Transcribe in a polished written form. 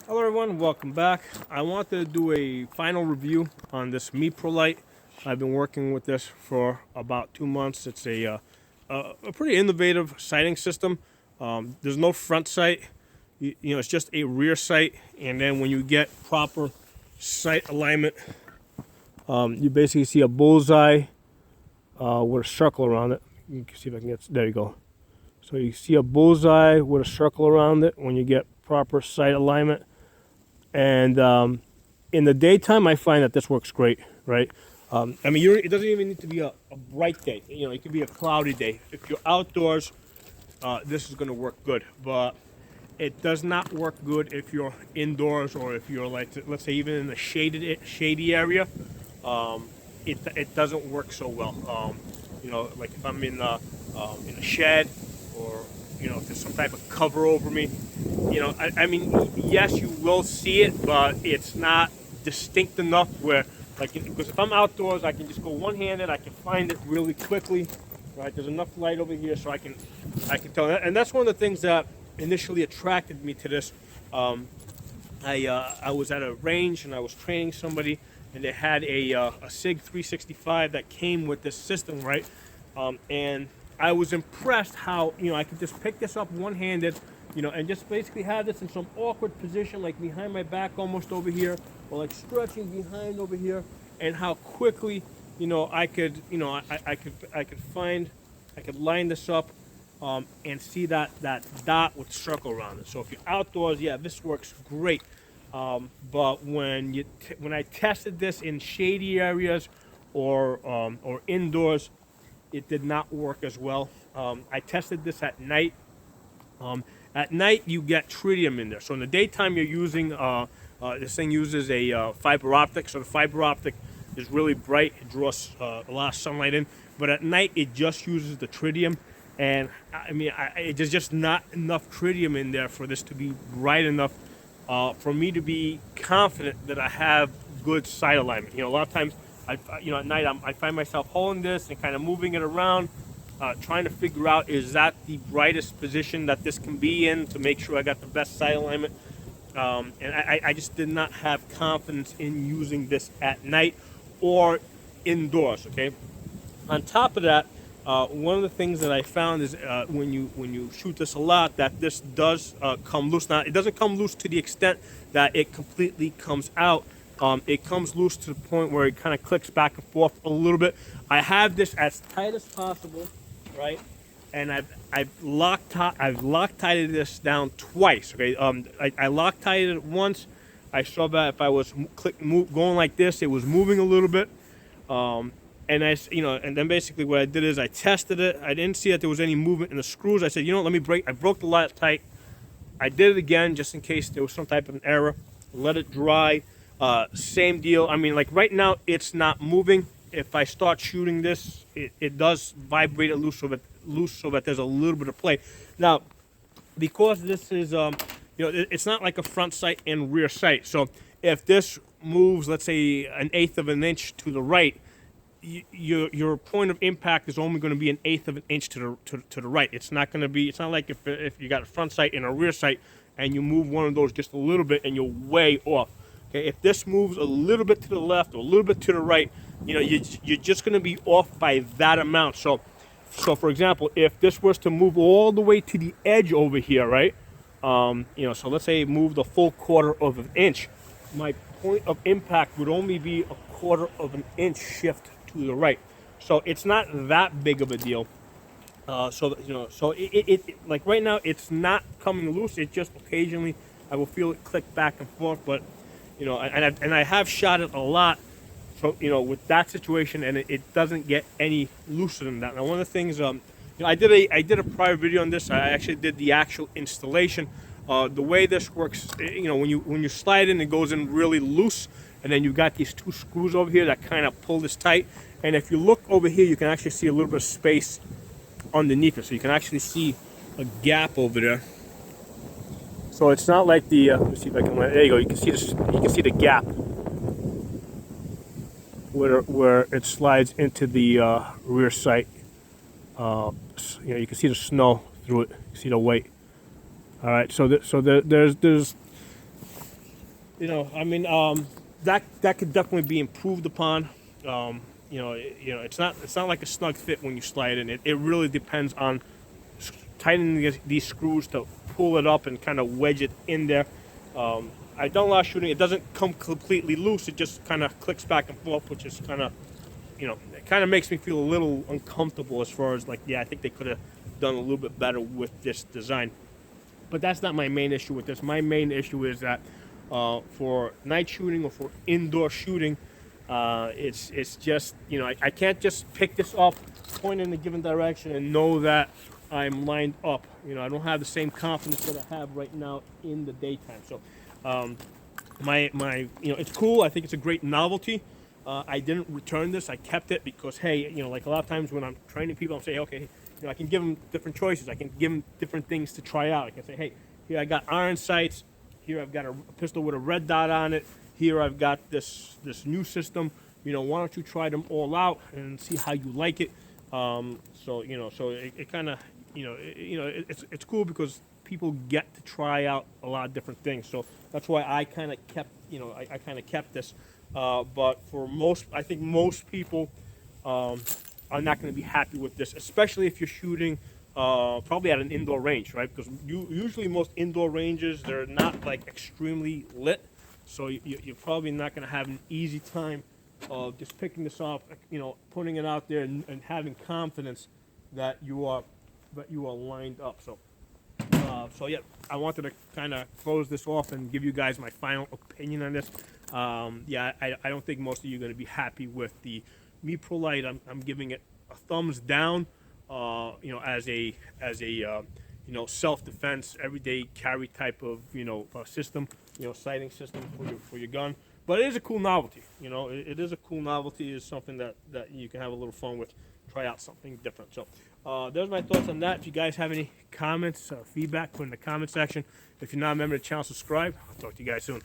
Hello everyone, welcome back. I want to do a final review on this Meprolight. I've been working with this for about 2 months. It's a pretty innovative sighting system. There's no front sight, it's just a rear sight, and then when you get proper sight alignment, you basically see a bullseye with a circle around it. You can see if I can get, there you go. So you see a bullseye with a circle around it when you get proper sight alignment. And in the daytime, I find that this works great, right? It doesn't even need to be a bright day. It could be a cloudy day. If you're outdoors, this is going to work good. But it does not work good if you're indoors or if you're, like, let's say, even in a shady area. It doesn't work so well. Like if I'm in a shed, or if there's some type of cover over me, yes, you will see it, but it's not distinct enough where, because if I'm outdoors, I can just go one-handed, I can find it really quickly, right? There's enough light over here so I can tell. And that's one of the things that initially attracted me to this. I was at a range and I was training somebody, and they had a SIG 365 that came with this system, right? And I was impressed how, I could just pick this up one-handed, and just basically have this in some awkward position, like behind my back almost over here, or like stretching behind over here, and how quickly, I could line this up, and see that dot with circle around it. So if you're outdoors, yeah, this works great. But when I tested this in shady areas or indoors, it did not work as well. I tested this at night. At night, you get tritium in there. So in the daytime, you're using, this thing uses a fiber optic. So the fiber optic is really bright. It draws a lot of sunlight in. But at night, it just uses the tritium. And there's just not enough tritium in there for this to be bright enough for me to be confident that I have good sight alignment. A lot of times, at night, I find myself holding this and kind of moving it around, trying to figure out, is that the brightest position that this can be in to make sure I got the best sight alignment. And I just did not have confidence in using this at night or indoors, okay? On top of that, one of the things that I found is when you shoot this a lot, that this does come loose. Now, it doesn't come loose to the extent that it completely comes out. It comes loose to the point where it kind of clicks back and forth a little bit. I have this as tight as possible, right? And I've Loctited this down twice. Okay, I Loctited it once. I saw that if I was going like this, it was moving a little bit. And and then basically what I did is I tested it. I didn't see that there was any movement in the screws. I said, let me break. I broke the lot tight. I did it again just in case there was some type of an error. Let it dry. Same deal. Like right now, it's not moving. If I start shooting this, it does vibrate it loose so that there's a little bit of play. Now, because this is, it's not like a front sight and rear sight. So if this moves, let's say, 1/8 of an inch to the right, your point of impact is only going to be 1/8 of an inch to the right. It's not going to be. It's not like if you got a front sight and a rear sight, and you move one of those just a little bit, and you're way off. Okay, if this moves a little bit to the left or a little bit to the right, you're just going to be off by that amount. So for example, if this was to move all the way to the edge over here, right? So let's say it moved a full 1/4 of an inch, my point of impact would only be a 1/4 of an inch shift to the right. So it's not that big of a deal. So like right now, it's not coming loose. It just occasionally I will feel it click back and forth, but and I have shot it a lot, so with that situation, and it doesn't get any looser than that. Now, one of the things, I did a prior video on this. I actually did the actual installation. The way this works, when you slide in, it goes in really loose, and then you've got these 2 screws over here that kind of pull this tight. And if you look over here, you can actually see a little bit of space underneath it, so you can actually see a gap over there. So it's not like the. Let me see if I can. There you go. You can see this. You can see the gap where it slides into the rear sight. You can see the snow through it. You can see the weight. All right. So there's I mean, that could definitely be improved upon. It's not like a snug fit when you slide in. It really depends on tightening these screws to pull it up and kind of wedge it in there. I've done a lot of shooting. It doesn't come completely loose. It just kind of clicks back and forth, which is kind of, it kind of makes me feel a little uncomfortable as far as like, yeah, I think they could have done a little bit better with this design. But that's not my main issue with this. My main issue is that for night shooting or for indoor shooting, it's just, I can't just pick this up, point in a given direction, and know that I'm lined up. I don't have the same confidence that I have right now in the daytime. So it's cool. I think it's a great novelty. I didn't return this. I kept it because, hey, like a lot of times when I'm training people, I'm saying, okay, I can give them different choices. I can give them different things to try out. I can say, hey, here I got iron sights. Here I've got a pistol with a red dot on it. Here I've got this new system. Why don't you try them all out and see how you like it? So it kind of, it's cool because people get to try out a lot of different things. So that's why I kind of kept, I kind of kept this. But I think most people are not going to be happy with this, especially if you're shooting probably at an indoor range, right? Because usually most indoor ranges, they're not like extremely lit. So you're probably not going to have an easy time of just picking this off, putting it out there and having confidence that you are lined up. So yeah, I wanted to kind of close this off and give you guys my final opinion on this. I don't think most of you are going to be happy with the Meprolight. I'm giving it a thumbs down. As a self-defense, everyday carry type of system, sighting system for your gun. But it is a cool novelty. It is a cool novelty. It's something that you can have a little fun with. Try out something different. So there's my thoughts on that. If you guys have any comments, feedback, put in the comment section. If you're not a member of the channel, subscribe. I'll talk to you guys soon.